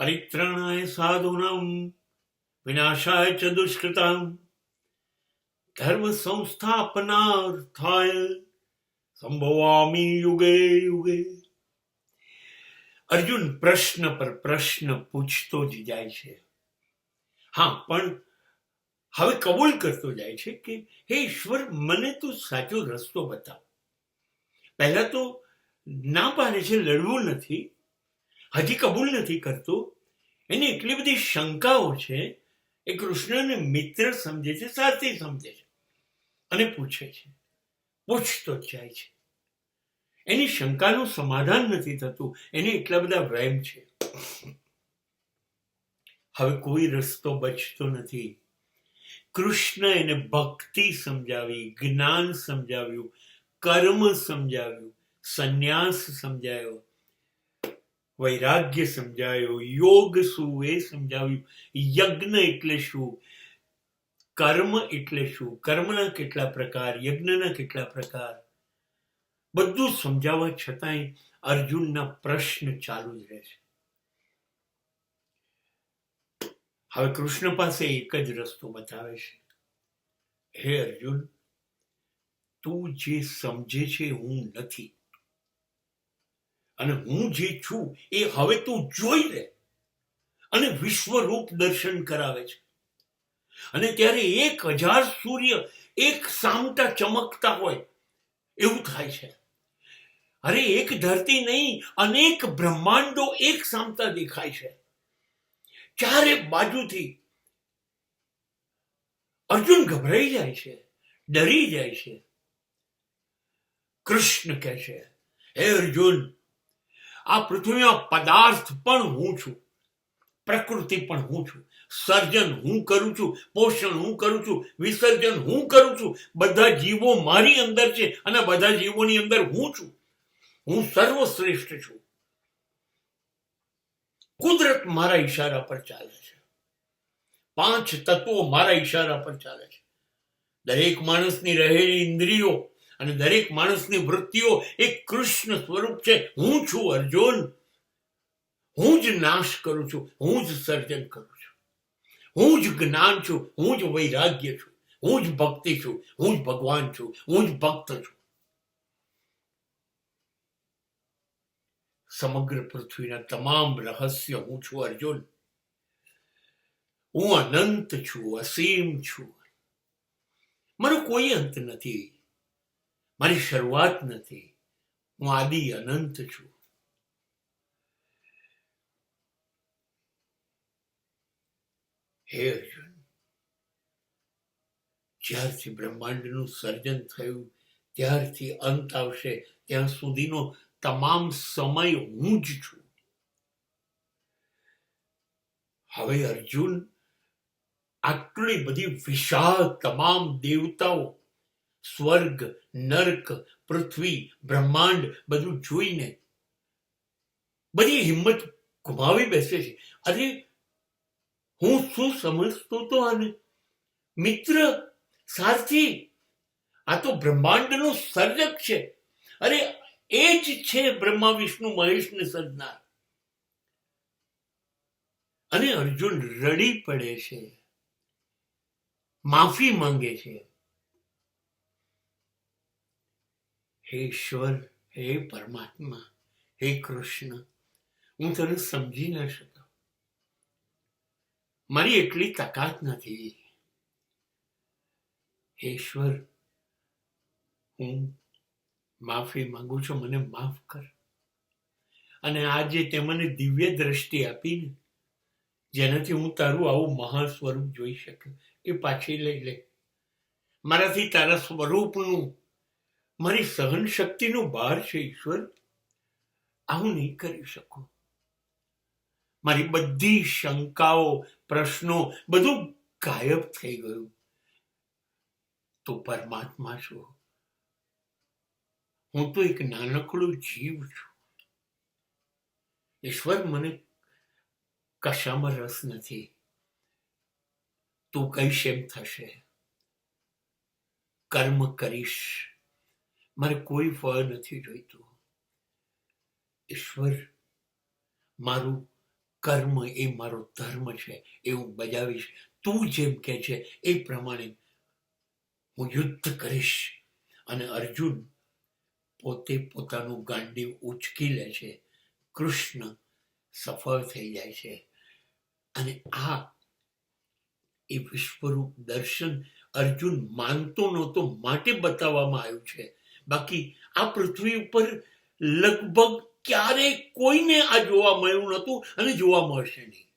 પરિત્રાણાય સાધૂનાં વિનાશાય ચ દુષ્કૃતાં ધર્મ સંસ્થાપનાર્થાય સંભવામિ યુગે યુગે. અર્જુન પ્રશ્ન પર પ્રશ્ન પૂછતો જ જાય છે. હા, પણ હવે કબૂલ કરતો જાય છે કે હે ઈશ્વર, મને તું સાચો રસ્તો બતાવ. પહેલા તો ના પાડે છે, લડવું નથી, હજી કબૂલ નથી કરતો. એની એટલી બધી શંકાઓ છે. એ કૃષ્ણને મિત્ર સમજે છે, સારથી સમજે છે અને પૂછે છે, પૂછતો જ જાય છે. એની શંકાનું સમાધાન નથી થતું, એને એટલા બધા વહેમ છે. હવે કોઈ રસ્તો બચતો નથી. કૃષ્ણ એને ભક્તિ સમજાવી, જ્ઞાન સમજાવ્યું, કર્મ સમજાવ્યું, સંન્યાસ સમજાયો, વૈરાગ્ય સમજાયો, યોગ શું એ સમજાવ્યું, યજ્ઞ એટલે શું, કર્મ એટલે શું, કર્મના કેટલા પ્રકાર, યજ્ઞના કેટલા પ્રકાર, બધું સમજાવવા છતાંય અર્જુનના પ્રશ્ન ચાલુ જ રહે છે. હવે કૃષ્ણ પાસે એક જ રસ્તો બતાવે છે. હે અર્જુન, તું જે સમજે છે હું નથી, અને હું જે છું એ હવે તું જોઈ લે. અને વિશ્વરૂપ દર્શન કરાવે છે. અને ત્યારે 1000 સૂર્ય એક સામટા ચમકતા હોય એવું થાય છે. અરે એક ધરતી નહીં, અનેક બ્રહ્માંડો એક સામતા દેખાય છે. ચારે બાજુથી અર્જુન ગભરાઈ જાય છે, ડરી જાય છે. કૃષ્ણ કહે છે, હે અર્જુન, આ પૃથ્વીમાં પદાર્થ પણ હું છું, પ્રકૃતિ પણ હું છું, સર્જન હું કરું છું, પોષણ હું કરું છું, વિસર્જન હું કરું છું. બધા જીવો મારી અંદર છે અને બધા જીવોની અંદર હું છું. હું સર્વશ્રેષ્ઠ છું. કુદરત મારા ઈશારા પર ચાલે છે. 5 તત્વો મારા ઈશારા પર ચાલે છે. દરેક માણસની રહેલી ઇન્દ્રિયો અને દરેક માણસની વૃત્તિઓ એક કૃષ્ણ સ્વરૂપ છે. હું છું અર્જુન. હું જ નાશ કરું છું, હું જ સર્જન કરું છું. હું જ જ્ઞાન છું, હું જ વૈરાગ્ય છું, હું જ ભક્તિ છું, હું જ ભગવાન છું, હું જ ભક્ત છું. સમગ્ર પૃથ્વીના તમામ રહસ્ય હું છું અર્જુન. હું અનંત છું, અસીમ છું. મારો કોઈ અંત નથી, મારી શરૂઆત નથી. હું આદિ અનંત છું. હે અર્જુન, જ્યારથી બ્રહ્માંડનું સર્જન થયું ત્યારથી અંત આવશે ત્યાં સુધીનો તમામ સમય હું જ છું. હવે અર્જુન, આટલી બધી વિશાળ તમામ દેવતાઓ, સ્વર્ગ, નર્ક, પૃથ્વી, બ્રહ્માંડ બધું જોઈને બધી હિંમત ગુમાવી બેસે છે. અરે હું શું સમજતો તો આને? મિત્ર, સારથી, આ તો બ્રહ્માંડનો સર્જક છે. અરે એ જ છે બ્રહ્મા વિષ્ણુ મહેશને સર્જનાર. અને અર્જુન રડી પડે છે, માફી માંગે છે. હે ઈશ્વર, હે પરમાત્મા, હે કૃષ્ણ, હું તને સમજી ના શક્યો. મારી એટલી તાકાત નથી. હે ઈશ્વર, હું માફી માંગુ છું, મને માફ કર. અને આજે તે મને દિવ્ય દ્રષ્ટિ આપીને જેનાથી હું તારું આવું મહાન સ્વરૂપ જોઈ શકું, એ પાછી લઈ લે. મારાથી તારા સ્વરૂપનું, મારી સહન શક્તિનું બહાર છે ઈશ્વર. આ હું નહીં કરી શકું. મારી બધી શંકાઓ, પ્રશ્નો બધું ગાયબ થઈ ગયું. તું પરમાત્મા છું, હું તો એક નાનકડો જીવ છું. ઈશ્વર, મને કશામાં રસ નથી. તું કહીશ એમ થશે. કર્મ કરીશ, મારે કોઈ ફળ નથી જોઈતું. ઈશ્વર, મારું કર્મ એ મારો ધર્મ છે, એ હું બજાવીશ. તું જેમ કે છે એ પ્રમાણે હું યુદ્ધ કરીશ. અને અર્જુન પોતે પોતાનું ગાંડીવ ઉચકી લે છે. કૃષ્ણ સફળ થઈ જાય છે. અને આ એ વિશ્વરૂપ દર્શન અર્જુન માનતો નહોતો માટે બતાવવામાં આવ્યું છે. બાકી આ પૃથ્વી ઉપર લગભગ ક્યારેય કોઈને આ જોવા મળ્યું નહોતું અને જોવા મળશે નહીં.